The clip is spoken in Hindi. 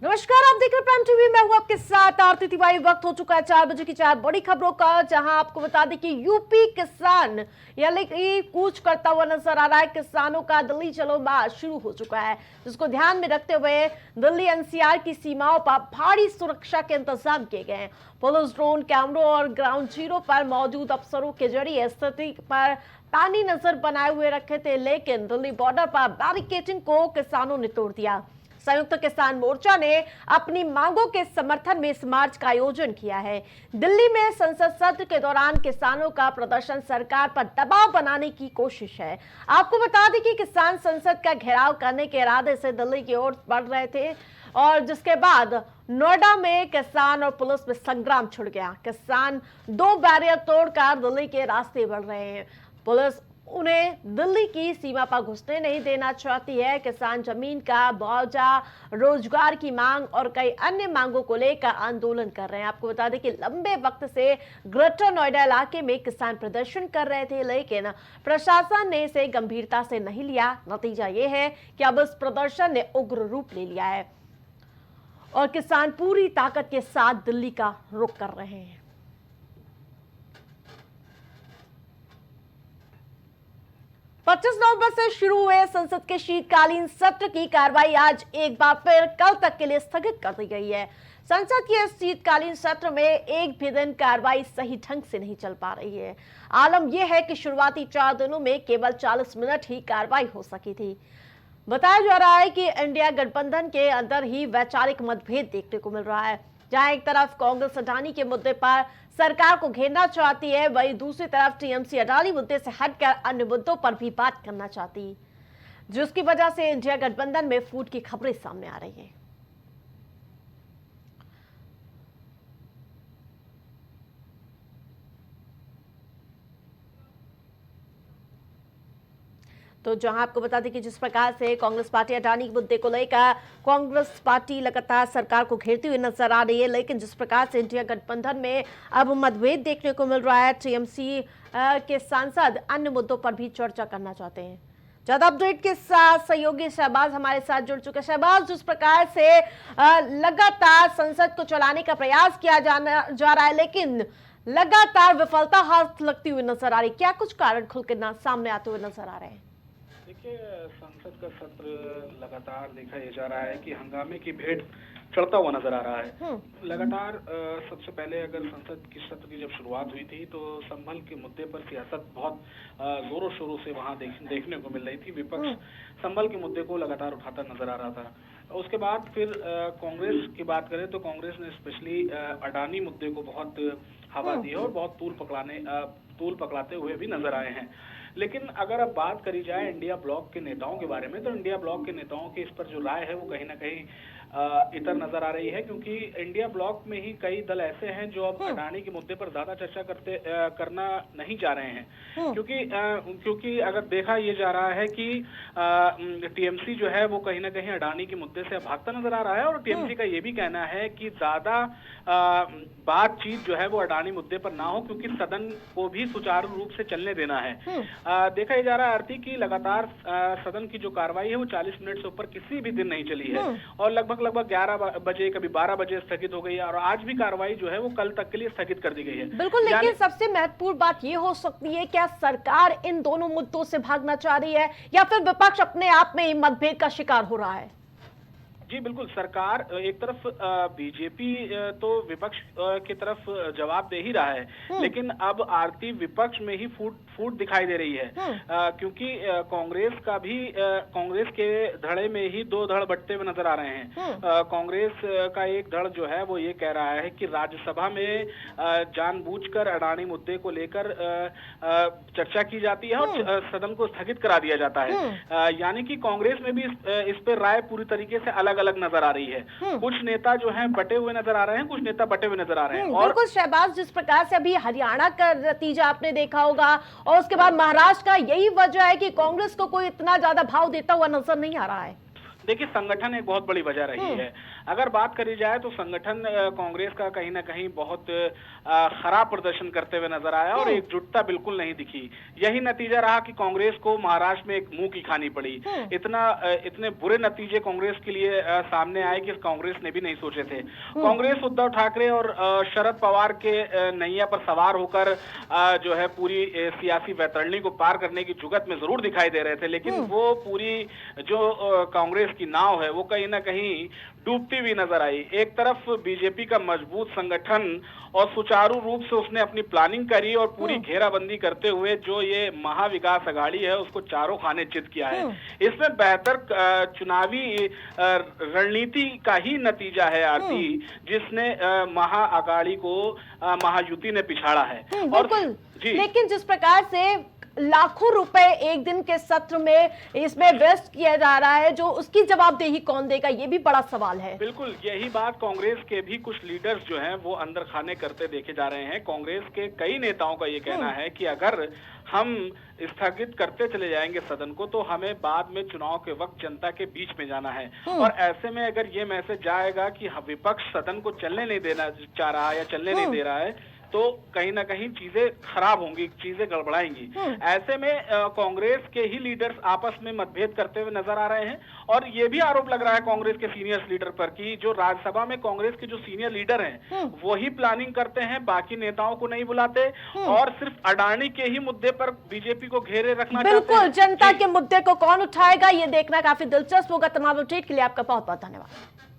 नमस्कार, आप देख रहे हैं प्राइम टीवी। मैं हूं आपके साथ आरती तिवारी। वक्त हो चुका है 4 बजे की 4 बड़ी खबरों का, जहां आपको बता दें कि यूपी किसान यानी कूच करता हुआ नजर आ रहा है। किसानों का दिल्ली चलो मार्च शुरू हो चुका है, जिसको ध्यान में रखते हुए दिल्ली एनसीआर की सीमाओं पर भारी सुरक्षा के इंतजाम किए गए हैं। पुलिस ड्रोन कैमरों और ग्राउंड जीरो पर मौजूद अफसरों के जरिए स्थिति पर पैनी नजर बनाए हुए रखे थे, लेकिन दिल्ली बॉर्डर पर बैरिकेडिंग को किसानों ने तोड़ दिया। संयुक्त किसान मोर्चा ने अपनी मांगों के समर्थन में इस मार्च का आयोजन किया है। दिल्ली में संसद सत्र के दौरान किसानों का प्रदर्शन सरकार पर दबाव बनाने की कोशिश है। आपको बता दें कि किसान संसद का घेराव करने के इरादे से दिल्ली की ओर बढ़ रहे थे, और जिसके बाद नोएडा में किसान और पुलिस में संग्राम छिड़ गया। किसान 2 बैरियर तोड़कर दिल्ली के रास्ते बढ़ रहे हैं। पुलिस उन्हें दिल्ली की सीमा पर घुसने नहीं देना चाहती है। किसान जमीन का मुआवजा, रोजगार की मांग और कई अन्य मांगों को लेकर आंदोलन कर रहे हैं। आपको बता दें कि लंबे वक्त से ग्रेटर नोएडा इलाके में किसान प्रदर्शन कर रहे थे, लेकिन प्रशासन ने इसे गंभीरता से नहीं लिया। नतीजा यह है कि अब इस प्रदर्शन ने उग्र रूप ले लिया है और किसान पूरी ताकत के साथ दिल्ली का रुख कर रहे हैं। 25 नवंबर से शुरू हुए संसद के शीतकालीन सत्र की कार्रवाई आज एक बार फिर कल तक के लिए स्थगित कर दी गई है। संसद के शीतकालीन सत्र में एक भी दिन कार्रवाई सही ढंग से नहीं चल पा रही है। आलम यह है कि शुरुआती 4 दिनों में केवल 40 मिनट ही कार्रवाई हो सकी थी। बताया जा रहा है कि इंडिया गठबंधन के अंदर ही वैचारिक मतभेद देखने को मिल रहा है, जहां एक तरफ कांग्रेस अडानी के मुद्दे पर सरकार को घेरना चाहती है, वहीं दूसरी तरफ टीएमसी अडानी मुद्दे से हटकर अन्य मुद्दों पर भी बात करना चाहती है, जिसकी वजह से इंडिया गठबंधन में फूट की खबरें सामने आ रही हैं। तो जहां आपको बता दें कि जिस प्रकार से कांग्रेस पार्टी अडानी के मुद्दे को लेकर कांग्रेस पार्टी लगातार सरकार को घेरती हुई नजर आ रही है, लेकिन जिस प्रकार से इंडिया गठबंधन में अब मतभेद देखने को मिल रहा है, टीएमसी के सांसद अन्य मुद्दों पर भी चर्चा करना चाहते हैं। ज्यादा अपडेट के साथ सहयोगी शहबाज हमारे साथ जुड़ चुके हैं। शहबाज, जिस प्रकार से लगातार संसद को चलाने का प्रयास किया जा रहा है, लेकिन लगातार विफलता हाथ लगती हुई नजर आ रही, क्या कुछ कारण खुल के सामने आते हुए नजर आ रहे हैं? देखिए, संसद का सत्र लगातार देखा यह जा रहा है कि हंगामे की भेंट चढ़ता हुआ नजर आ रहा है। लगातार सबसे पहले अगर संसद की सत्र की जब शुरुआत हुई थी तो संभल के मुद्दे पर सियासत बहुत जोरों शोरों से वहां देखने को मिल रही थी। विपक्ष संभल के मुद्दे को लगातार उठाता नजर आ रहा था। उसके बाद फिर कांग्रेस की बात करें तो कांग्रेस ने स्पेशली अडानी मुद्दे को बहुत हवा दी है और बहुत तूल पकड़ाते हुए भी नजर आए हैं। लेकिन अगर अब बात करी जाए इंडिया ब्लॉक के नेताओं के बारे में, तो इंडिया ब्लॉक के नेताओं की इस पर जो राय है वो कहीं ना कहीं इतर नजर आ रही है, क्योंकि इंडिया ब्लॉक में ही कई दल ऐसे हैं जो अब अडानी के मुद्दे पर ज्यादा चर्चा करना नहीं चाह रहे हैं, क्योंकि अगर देखा ये जा रहा है कि टीएमसी जो है वो कहीं ना कहीं अडानी के मुद्दे से भागता नजर आ रहा है, और टीएमसी का ये भी कहना है कि ज्यादा बातचीत जो है वो अडानी मुद्दे पर ना हो, क्योंकि सदन को भी सुचारू रूप से चलने देना है। देखा जा रहा है आरती की लगातार सदन की जो कार्रवाई है वो 40 मिनट से ऊपर किसी भी दिन नहीं चली है, और लगभग 11 बजे कभी 12 बजे स्थगित हो गई है, और आज भी कार्रवाई जो है वो कल तक के लिए स्थगित कर दी गई है। बिल्कुल, लेकिन सबसे महत्वपूर्ण बात ये हो सकती है, क्या सरकार इन दोनों मुद्दों से भागना चाह रही है या फिर विपक्ष अपने आप में ही मतभेद का शिकार हो रहा है? जी बिल्कुल, सरकार एक तरफ बीजेपी तो विपक्ष की तरफ जवाब दे ही रहा है, लेकिन अब आरती विपक्ष में ही फूट दिखाई दे रही है, क्योंकि कांग्रेस के धड़े में ही 2 धड़ बंटते हुए नजर आ रहे हैं। कांग्रेस का एक धड़ जो है वो ये कह रहा है कि राज्यसभा में जानबूझकर अडानी मुद्दे को लेकर चर्चा की जाती है और सदन को स्थगित करा दिया जाता है, यानी कि कांग्रेस में भी इस पर राय पूरी तरीके से अलग अलग नजर आ रही है। कुछ नेता जो हैं बटे हुए नजर आ रहे हैं, कुछ नेता बटे हुए नजर आ रहे हैं। और बिल्कुल शहबाज, जिस प्रकार से अभी हरियाणा का नतीजा आपने देखा होगा और उसके बाद महाराष्ट्र का, यही वजह है कि कांग्रेस को कोई इतना ज्यादा भाव देता हुआ नजर नहीं आ रहा है। देखिए, संगठन एक बहुत बड़ी वजह रही है। अगर बात करी जाए तो संगठन कांग्रेस का कहीं ना कहीं बहुत खराब प्रदर्शन करते हुए नजर आया और एकजुटता बिल्कुल नहीं दिखी। यही नतीजा रहा कि कांग्रेस को महाराष्ट्र में एक मुंह की खानी पड़ी। इतने बुरे नतीजे कांग्रेस के लिए सामने आए कि कांग्रेस ने भी नहीं सोचे थे। कांग्रेस उद्धव ठाकरे और शरद पवार के नैया पर सवार होकर जो है पूरी सियासी वैतरणी को पार करने की जुगत में जरूर दिखाई दे रहे थे, लेकिन वो पूरी जो कांग्रेस की नाव है वो कहीं ना कहीं डूबती हुई नजर आई। एक तरफ बीजेपी का मजबूत संगठन और सुचारू रूप से उसने अपनी प्लानिंग करी और पूरी घेराबंदी करते हुए जो ये महाविकास अघाड़ी है उसको चारों खाने चित किया है। इसमें बेहतर चुनावी रणनीति का ही नतीजा है आरती, जिसने महाअघाड़ी को महायुति ने पिछाड़ा है। और जी, लेकिन जिस प्रकार से लाखों रुपए एक दिन के सत्र में इसमें वेस्ट किया जा रहा है, जो उसकी जवाबदेही कौन देगा, ये भी बड़ा सवाल है। बिल्कुल, यही बात कांग्रेस के भी कुछ लीडर्स जो हैं वो अंदर खाने करते देखे जा रहे हैं। कांग्रेस के कई नेताओं का ये कहना है कि अगर हम स्थगित करते चले जाएंगे सदन को तो हमें बाद में चुनाव के वक्त जनता के बीच में जाना है, और ऐसे में अगर ये मैसेज जाएगा कि विपक्ष सदन को चलने नहीं देना चाह रहा है या चलने नहीं दे रहा है तो कहीं ना कहीं चीजें खराब होंगी, चीजें गड़बड़ाएंगी। ऐसे में कांग्रेस के ही लीडर्स आपस में मतभेद करते हुए नजर आ रहे हैं और ये भी आरोप लग रहा है कांग्रेस के सीनियर लीडर पर कि जो राज्यसभा में कांग्रेस के जो सीनियर लीडर हैं वही प्लानिंग करते हैं, बाकी नेताओं को नहीं बुलाते और सिर्फ अडानी के ही मुद्दे पर बीजेपी को घेरे रखना चाहते हैं। बिल्कुल, जनता के मुद्दे को कौन उठाएगा ये देखना काफी दिलचस्प होगा। तमाम अपडेट के लिए आपका बहुत बहुत धन्यवाद।